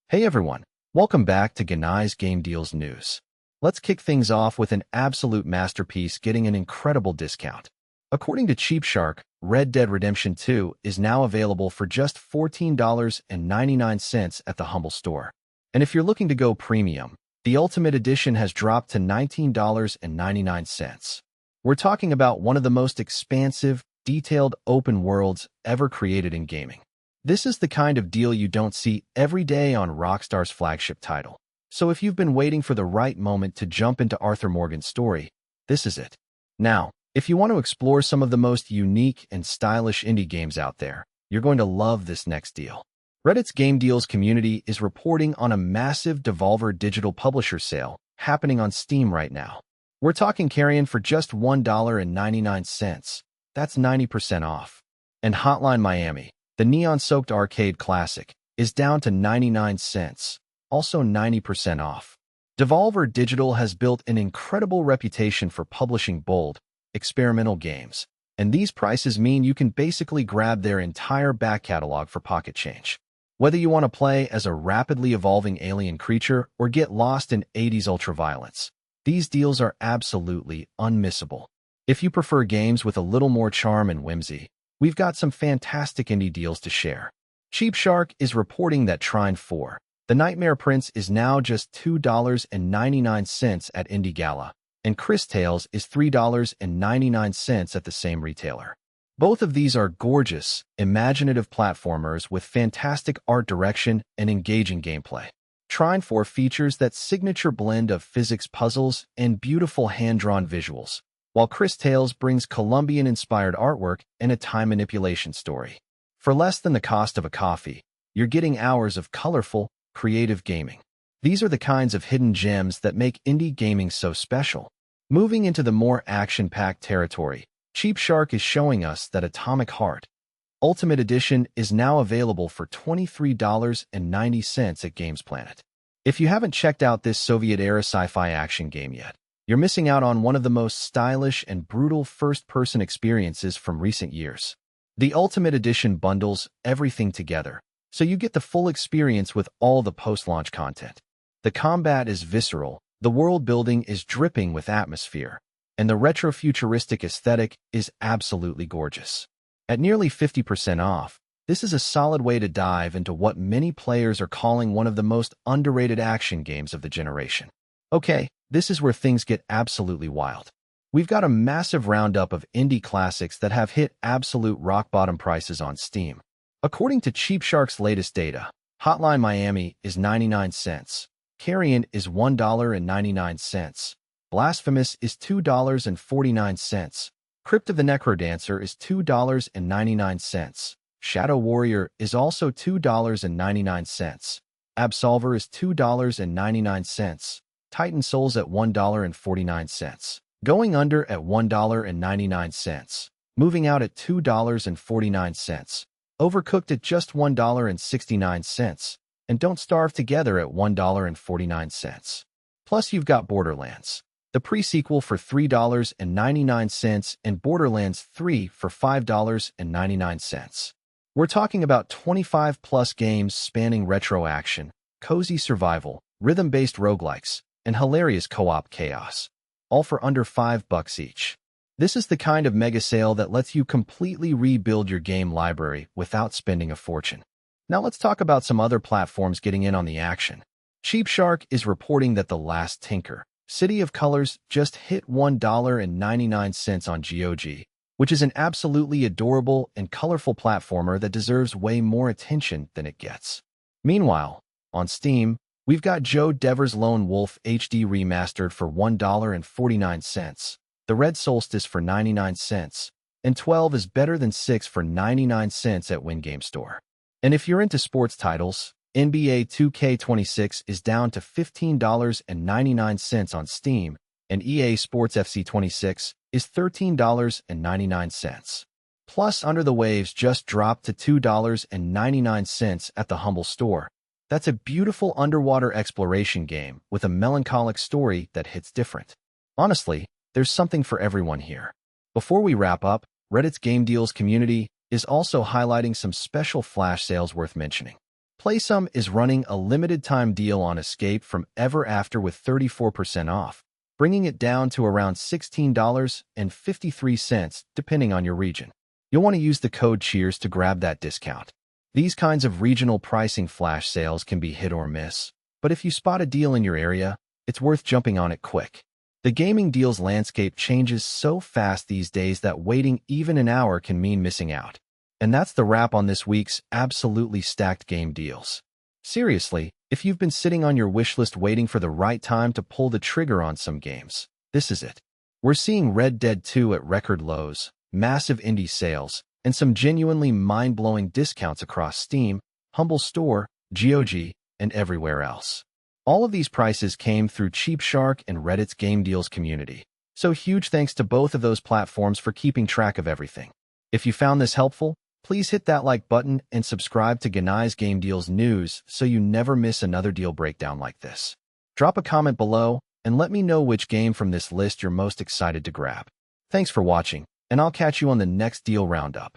Hey everyone, welcome back to Genai's Game Deals News. Let's kick things off with an absolute masterpiece getting an incredible discount. According to CheapShark, Red Dead Redemption 2 is now available for just $14.99 at the Humble Store. And if you're looking to go premium, the Ultimate Edition has dropped to $19.99. We're talking about one of the most expansive, detailed open worlds ever created in gaming. This is the kind of deal you don't see every day on Rockstar's flagship title. So if you've been waiting for the right moment to jump into Arthur Morgan's story, this is it. Now, if you want to explore some of the most unique and stylish indie games out there, you're going to love this next deal. Reddit's GameDeals community is reporting on a massive Devolver digital publisher sale happening on Steam right now. We're talking Carrion for just $1.99. That's 90% off. And Hotline Miami, the neon-soaked arcade classic, is down to 99 cents, also 90% off. Devolver Digital has built an incredible reputation for publishing bold, experimental games, and these prices mean you can basically grab their entire back catalog for pocket change. Whether you want to play as a rapidly evolving alien creature or get lost in 80s ultraviolence, these deals are absolutely unmissable. If you prefer games with a little more charm and whimsy, we've got some fantastic indie deals to share. CheapShark is reporting that Trine 4, The Nightmare Prince is now just $2.99 at Indie Gala, and Chris Tales is $3.99 at the same retailer. Both of these are gorgeous, imaginative platformers with fantastic art direction and engaging gameplay. Trine 4 features that signature blend of physics puzzles and beautiful hand-drawn visuals, while Chris Tales brings Colombian-inspired artwork and a time manipulation story. For less than the cost of a coffee, you're getting hours of colorful, creative gaming. These are the kinds of hidden gems that make indie gaming so special. Moving into the more action-packed territory, CheapShark is showing us that Atomic Heart Ultimate Edition is now available for $23.90 at GamesPlanet. If you haven't checked out this Soviet-era sci-fi action game yet, you're missing out on one of the most stylish and brutal first-person experiences from recent years. The Ultimate Edition bundles everything together, so you get the full experience with all the post-launch content. The combat is visceral, the world-building is dripping with atmosphere, and the retro-futuristic aesthetic is absolutely gorgeous. At nearly 50% off, this is a solid way to dive into what many players are calling one of the most underrated action games of the generation. Okay, this is where things get absolutely wild. We've got a massive roundup of indie classics that have hit absolute rock-bottom prices on Steam. According to CheapShark's latest data, Hotline Miami is 99 cents, Carrion is $1.99, Blasphemous is $2.49, Crypt of the Necrodancer is $2.99, Shadow Warrior is also $2.99, Absolver is $2.99, Titan Souls at $1.49, Going Under at $1.99, Moving Out at $2.49, Overcooked at just $1.69, and Don't Starve Together at $1.49. Plus, you've got Borderlands, the pre-sequel for $3.99 and Borderlands 3 for $5.99. We're talking about 25-plus games spanning retro action, cozy survival, rhythm-based roguelikes, and hilarious co-op chaos, all for under $5 each. This is the kind of mega sale that lets you completely rebuild your game library without spending a fortune. Now let's talk about some other platforms getting in on the action. CheapShark is reporting that The Last Tinker, City of Colors, just hit $1.99 on GOG, which is an absolutely adorable and colorful platformer that deserves way more attention than it gets. Meanwhile, on Steam, we've got Joe Dever's Lone Wolf HD Remastered for $1.49, The Red Solstice for 99 cents, and 12 is Better Than 6 for 99 cents at WinGame Store. And if you're into sports titles, NBA 2K26 is down to $15.99 on Steam, and EA Sports FC 26 is $13.99. Plus, Under the Waves just dropped to $2.99 at the Humble Store. That's a beautiful underwater exploration game with a melancholic story that hits different. Honestly, there's something for everyone here. Before we wrap up, Reddit's Game Deals community is also highlighting some special flash sales worth mentioning. PlaySome is running a limited-time deal on Escape from Ever After with 34% off, bringing it down to around $16.53, depending on your region. You'll want to use the code CHEERS to grab that discount. These kinds of regional pricing flash sales can be hit or miss, but if you spot a deal in your area, it's worth jumping on it quick. The gaming deals landscape changes so fast these days that waiting even an hour can mean missing out. And that's the wrap on this week's absolutely stacked game deals. Seriously, if you've been sitting on your wish list waiting for the right time to pull the trigger on some games, this is it. We're seeing Red Dead 2 at record lows, massive indie sales, and some genuinely mind-blowing discounts across Steam, Humble Store, GOG, and everywhere else. All of these prices came through CheapShark and Reddit's Game Deals community. So huge thanks to both of those platforms for keeping track of everything. If you found this helpful, please hit that like button and subscribe to Genai's Game Deals news so you never miss another deal breakdown like this. Drop a comment below and let me know which game from this list you're most excited to grab. Thanks for watching, and I'll catch you on the next deal roundup.